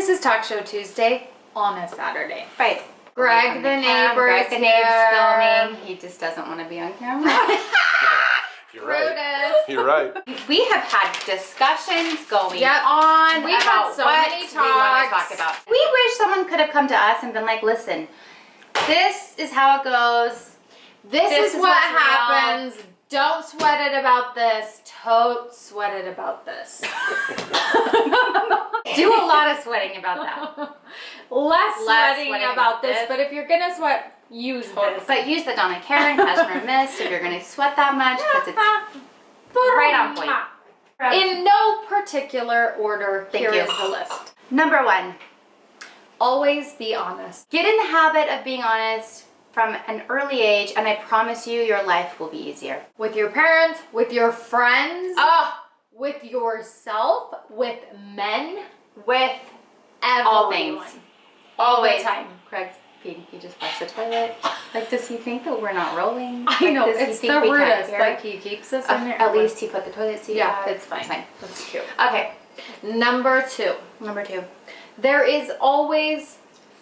This is Talk Show Tuesday on a Saturday. Right. Greg the neighbor is filming. He just doesn't want to be on camera. You're right. You're right. We have had discussions going on We've about had so what many we want to talks. talk about. We wish someone could have come to us and been like, listen, this is how it goes. This is what what's real. happens. Don't sweat it about this. Tote sweat it about this. Do a lot of sweating about that. Less sweating sweating about this, but if you're gonna sweat, use this. But use the Donna Karen Cashmere Mist if you're going to sweat that much, because it's right on point. In no particular order, Thank here you. is the list. Number 1, Always be honest. get in the habit of being honest from an early age, and I promise you, your life will be easier. With your parents, with your friends, with yourself, with men, With everyone. all things. All Always. the time. Craig's peeing. He just flushed the toilet. Like, does he think that we're not rolling? I know, does he it's think the we can't rudest. hear? Like, he keeps us in there. At least he put the toilet seat Yeah, out. it's fine. It's fine. That's cute. Okay, Number 2. number 2. There is always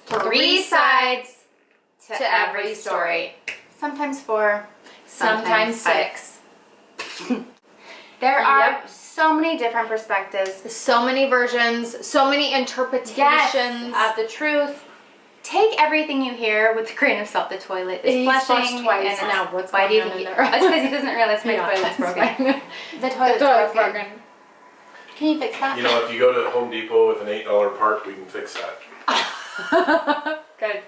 3 sides to every story. Sometimes 4. Sometimes 5. 6. There are Yep. so many different perspectives. So many versions, so many interpretations Of the truth. Take everything you hear with a grain of salt. The toilet is He's flushing. flushed twice and now. What's why do you going think on he, in there? That's because he doesn't realize my toilet's it's broken. fine. The toilet's broken. Can you fix that? You know, if you go to Home Depot with an $8 part, we can fix that. Good.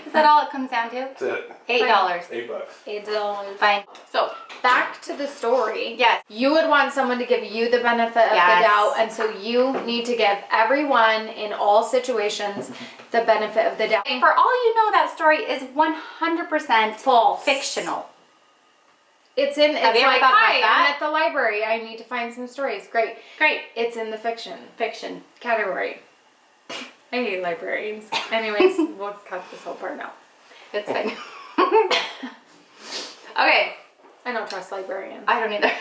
Is that all it comes down to? That's it. $8. $8. $8. Fine. So, back to the story. Yes. You would want someone to give you the benefit of Yes. the doubt, and so you need to give everyone in all situations the benefit of the doubt. For all you know, that story is 100% False. fictional. It's in, Have it's you ever like, thought about hi, that? I'm at the library. I need to find some stories. Great. Great. It's in the fiction Fiction. category. I hate librarians. Anyways, we'll cut this whole part out. It's fine. Okay. I don't trust librarians. I don't either.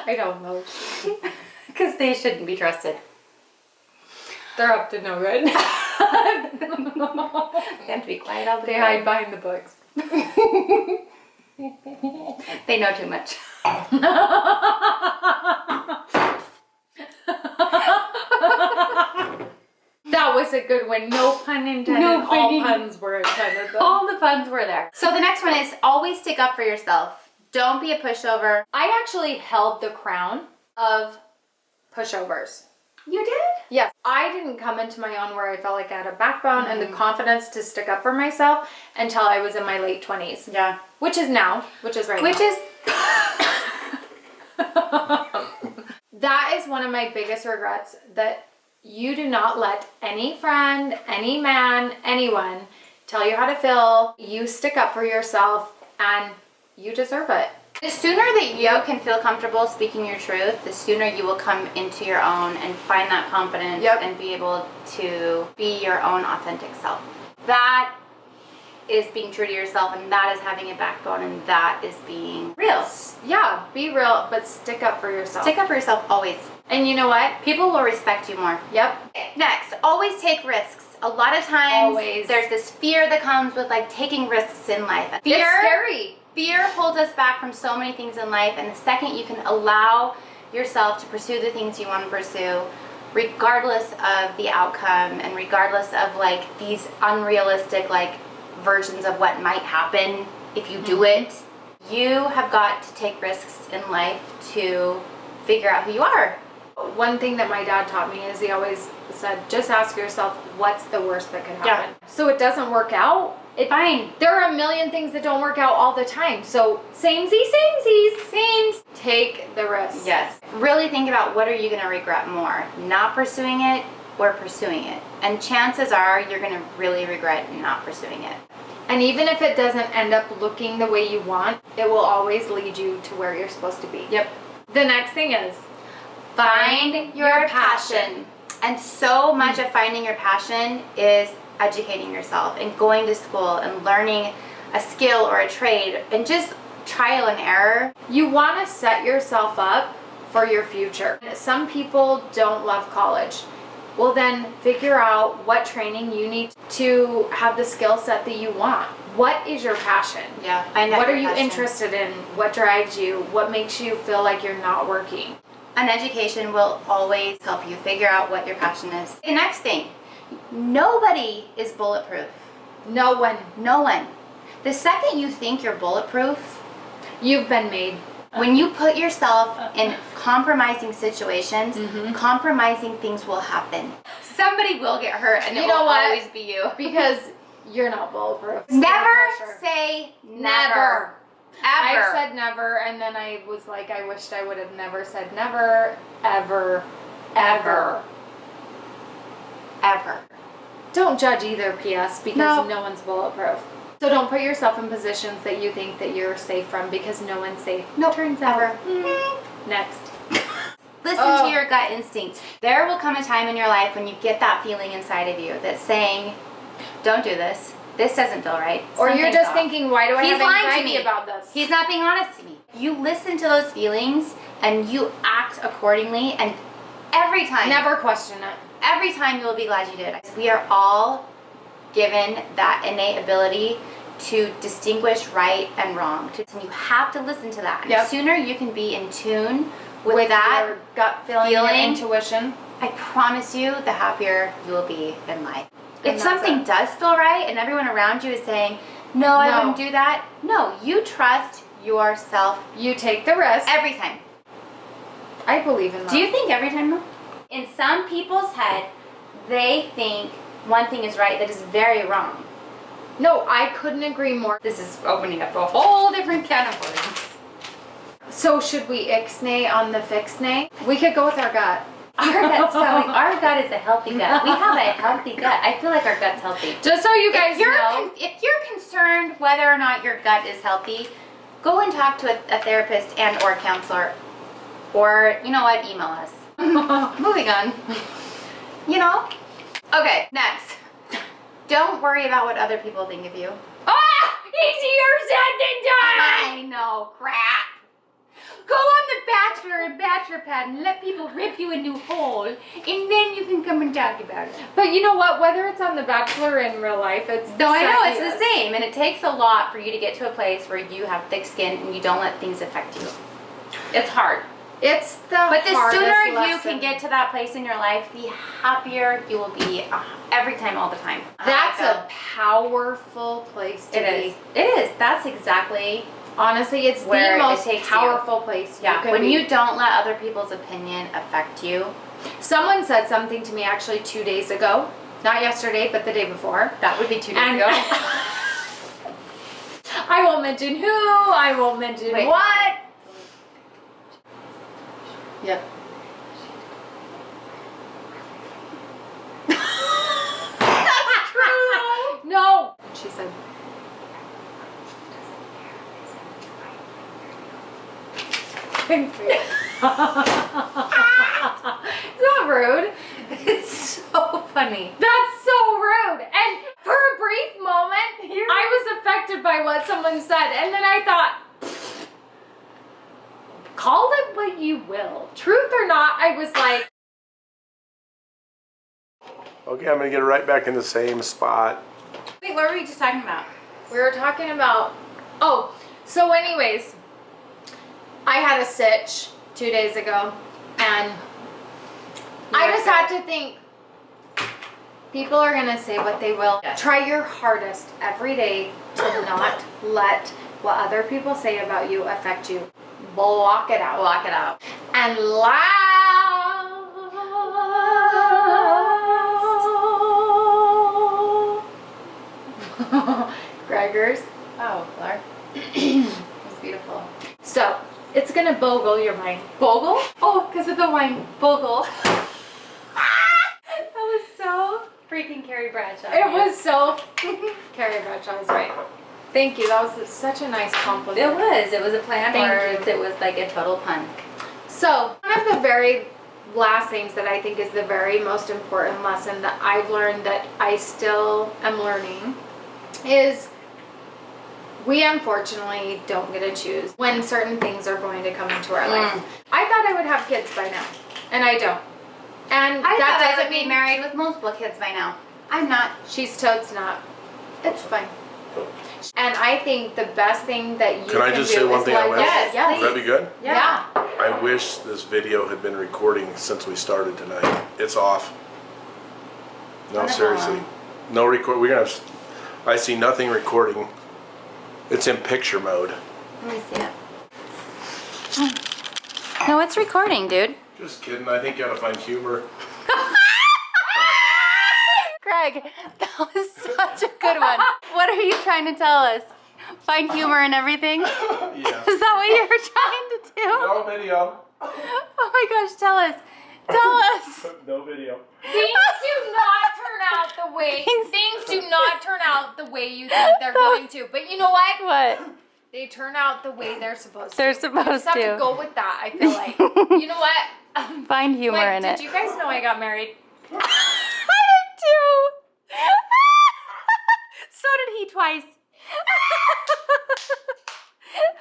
I don't know. Because they shouldn't be trusted. They're up to no good. They have to be quiet all the They time. hide behind the books. They know too much. That was a good one. No pun intended. No pun All intended. puns were intended. Though. All the puns were there. So the next one is always stick up for yourself. Don't be a pushover. I actually held the crown of pushovers. You did? Yes. I didn't come into my own where I felt like I had a backbone and the confidence to stick up for myself until I was in my late 20s. Yeah. Which is now. Which is right Which now. is... That is one of my biggest regrets, that you do not let any friend, any man, anyone tell you how to feel. You stick up for yourself and you deserve it. The sooner that you can feel comfortable speaking your truth, the sooner you will come into your own and find that confidence and be able to be your own authentic self. That is being true to yourself, and that is having a backbone, and that is being real. Yeah, be real, but stick up for yourself. Stick up for yourself always. And you know what? People will respect you more. Yep. Next, always take risks. A lot of times Always. there's this fear that comes with like taking risks in life. It's scary. Fear holds us back from so many things in life, and the second you can allow yourself to pursue the things you want to pursue, regardless of the outcome and regardless of like these unrealistic like versions of what might happen if you do it, you have got to take risks in life to figure out who you are. One thing that my dad taught me is he always said, just ask yourself, what's the worst that could happen? So it doesn't work out. It's fine. There are a million things that don't work out all the time. So samesies. Take the risk. Yes. Really think about, what are you going to regret more? Not pursuing it or pursuing it? And chances are you're going to really regret not pursuing it. And even if it doesn't end up looking the way you want, it will always lead you to where you're supposed to be. Yep. The next thing is Find your passion. And so much of finding your passion is educating yourself and going to school and learning a skill or a trade and just trial and error. You want to set yourself up for your future. Some people don't love college. Well, then figure out what training you need to have the skill set that you want. What is your passion? Yeah, find out What your are you passion. interested in? What drives you? What makes you feel like you're not working? An education will always help you figure out what your passion is. The next thing, nobody is bulletproof. No one. No one. The second you think you're bulletproof, You've been made. when you put yourself in compromising situations, Mm-hmm. compromising things will happen. Somebody will get hurt, and it You know will what? always be you. Because you're not bulletproof. Never Pressure. say Never. never. Ever. I've said never, and then I was like, I wished I would have never said never, ever, ever. Ever. Don't judge either, P.S., because No. no one's bulletproof. So don't put yourself in positions that you think that you're safe from, because no one's safe. No, Turns ever. out. Next. Listen Oh. to your gut instinct. There will come a time in your life when you get that feeling inside of you that's saying, don't do this. This doesn't feel right. Or you're Something's just off. thinking, why do I He's have lying to anxiety me. about this? He's not being honest to me. You listen to those feelings and you act accordingly, and every time, Never question it. every time you'll be glad you did. We are all given that innate ability to distinguish right and wrong. And you have to listen to that. And Yep. the sooner you can be in tune with that your gut feeling, your feeling, intuition. I promise you, the happier you will be in life. And If that's something it. does feel right and everyone around you is saying, no, I No. wouldn't do that. No, you trust yourself You take the risk. every time. I believe in that. Do you think every time though? In some people's head, they think one thing is right that is very wrong. No, I couldn't agree more. This is opening up a whole different can of worms. So should we ixnay on the fixnay? We could go with our gut. Our gut's telling, our gut is a healthy gut. We have a healthy gut. I feel like our gut's healthy. Just so you guys know. If you're concerned whether or not your gut is healthy, go and talk to a therapist and or counselor. Or, you know what, email us. Moving on. You know? Okay, next. Don't worry about what other people think of you. Ah! Easier said than done! I know, crap. Go on The Bachelor and Bachelor Pad and let people rip you a new hole, and then you can come and talk about it. But you know what? Whether it's on The Bachelor or in real life, it's No, I know, it's yes. the same, and it takes a lot for you to get to a place where you have thick skin and you don't let things affect you. It's hard. It's the But the hardest sooner you lesson. can get to that place in your life, the happier you will be every time, all the time. That's I a powerful place to feel. be. It is. That's exactly. Honestly, it's Where the it most takes you. powerful place Yeah, you can when be. you don't let other people's opinion affect you. Someone said something to me actually 2 days ago. Not yesterday, but the day before. That would be 2 days And ago. I won't mention who, I won't mention Wait. what. Yep. That's true. No. She said. Thanks, babe. Is that rude? It's so funny. That's so rude. And for a brief moment, I was affected by what someone said, and then I thought, call it what you will. Truth or not, I was like, Okay, I'm gonna get it right back in the same spot. Wait, what were we just talking about? we were talking about, oh, so anyways, I had a sitch 2 days ago, and I just had to think, people are gonna say what they will. Yes. Try your hardest every day to not let what other people say about you affect you. Block it out. Block it out. And last. Gregor's. Oh, Clark. That's beautiful. So, it's gonna bogle your mind. Bogle? Oh, because of the wine. Bogle. That was so freaking Carrie Bradshaw. It was so. Carrie Bradshaw is right. Thank you. That was such a nice compliment. It was. It was a play on Thank words. you. It was like a total pun. So, one of the very last things that I think is the very most important lesson that I've learned that I still am learning is We unfortunately don't get to choose when certain things are going to come into our life. I thought I would have kids by now, and I don't. And I that thought I doesn't would be mean married with multiple kids by now. I'm not. she's totes not. It's fine. And I think the best thing that you Can I just say one thing I wish? Yes, Would that be good? Yeah. I wish this video had been recording since we started tonight. It's off. No, Wonderful. seriously. No record. We're gonna have. I see nothing recording. It's in picture mode. Let me see it. No, it's recording, dude. Just kidding. I think you gotta find humor. Greg, that was such a good one. What are you trying to tell us? Find humor in everything? Is Yeah. that what you were trying to do? No video. Oh my gosh, tell us. Tell us. No video. Things do not turn out the way things do not turn out the way you think they're going to. But you know what? What? They turn out the way they're supposed to. They're You supposed just have to to. go with that, I feel like. You know what? Find humor Like, in did it. you guys know I got married? I did too. So did he twice.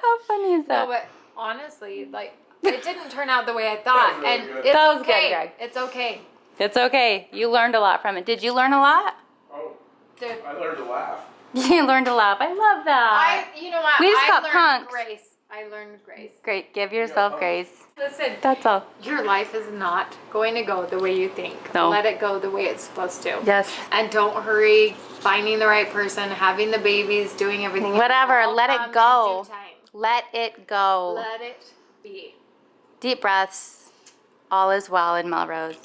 How funny is No, that? but honestly, like, it didn't turn out the way I thought. That was really And good. it's That was good, okay. Greg. It's okay. It's okay. You learned a lot from it. Did you learn a lot? Oh, Dude, I learned to laugh. You learned a lot. I love that. you know what? We just I got learned punked. grace. I learned grace. Great. Give yourself Yeah. grace. Listen, That's all. your life is not going to go the way you think. No. Let it go the way it's supposed to. Yes. And don't hurry finding the right person, having the babies, doing everything. Whatever, It'll all let it come in go. due time. Let it go. Let it be. Deep breaths. All is well in Melrose.